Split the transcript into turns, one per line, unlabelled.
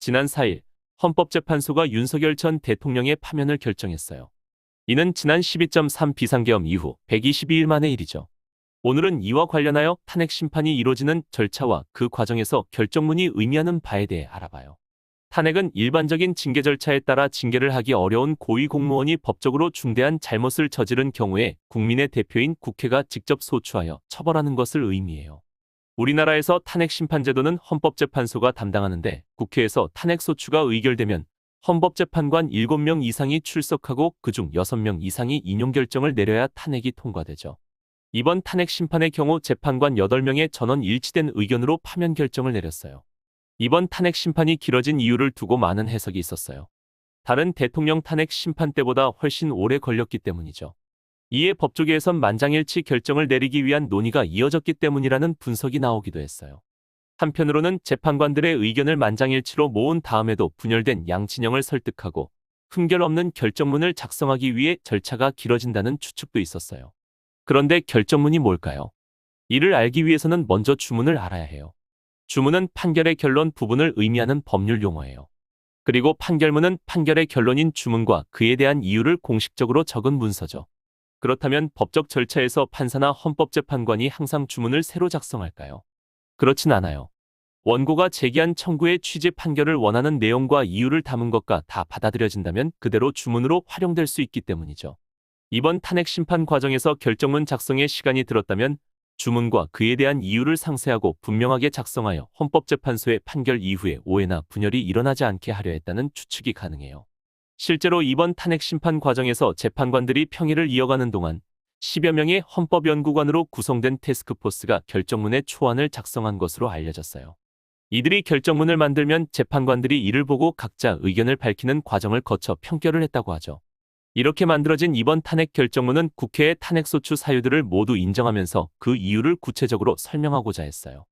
지난 4일 헌법재판소가 윤석열 전 대통령의 파면을 결정했어요. 이는 지난 12.3 비상계엄 이후 122일 만의 일이죠. 오늘은 이와 관련하여 탄핵 심판이 이뤄지는 절차와 그 과정에서 결정문이 의미하는 바에 대해 알아봐요. 탄핵은 일반적인 징계 절차에 따라 징계를 하기 어려운 고위 공무원이 법적으로 중대한 잘못을 저지른 경우에 국민의 대표인 국회가 직접 소추하여 처벌하는 것을 의미해요. 우리나라에서 탄핵 심판제도는 헌법재판소가 담당하는데 국회에서 탄핵 소추가 의결되면 헌법재판관 7명 이상이 출석하고 그중 6명 이상이 인용 결정을 내려야 탄핵이 통과되죠. 이번 탄핵 심판의 경우 재판관 8명의 전원 일치된 의견으로 파면 결정을 내렸어요. 이번 탄핵 심판이 길어진 이유를 두고 많은 해석이 있었어요. 다른 대통령 탄핵 심판 때보다 훨씬 오래 걸렸기 때문이죠. 이에 법조계에선 만장일치 결정을 내리기 위한 논의가 이어졌기 때문이라는 분석이 나오기도 했어요. 한편으로는 재판관들의 의견을 만장일치로 모은 다음에도 분열된 양 진영을 설득하고 흠결 없는 결정문을 작성하기 위해 절차가 길어진다는 추측도 있었어요. 그런데 결정문이 뭘까요? 이를 알기 위해서는 먼저 주문을 알아야 해요. 주문은 판결의 결론 부분을 의미하는 법률 용어예요. 그리고 판결문은 판결의 결론인 주문과 그에 대한 이유를 공식적으로 적은 문서죠. 그렇다면 법적 절차에서 판사나 헌법재판관이 항상 주문을 새로 작성할까요? 그렇진 않아요. 원고가 제기한 청구의 취지 판결을 원하는 내용과 이유를 담은 것과 다 받아들여진다면 그대로 주문으로 활용될 수 있기 때문이죠. 이번 탄핵 심판 과정에서 결정문 작성에 시간이 들었다면 주문과 그에 대한 이유를 상세하고 분명하게 작성하여 헌법재판소의 판결 이후에 오해나 분열이 일어나지 않게 하려 했다는 추측이 가능해요. 실제로 이번 탄핵 심판 과정에서 재판관들이 평일을 이어가는 동안 10여 명의 헌법연구관으로 구성된 태스크포스가 결정문의 초안을 작성한 것으로 알려졌어요. 이들이 결정문을 만들면 재판관들이 이를 보고 각자 의견을 밝히는 과정을 거쳐 평결을 했다고 하죠. 이렇게 만들어진 이번 탄핵 결정문은 국회의 탄핵소추 사유들을 모두 인정하면서 그 이유를 구체적으로 설명하고자 했어요.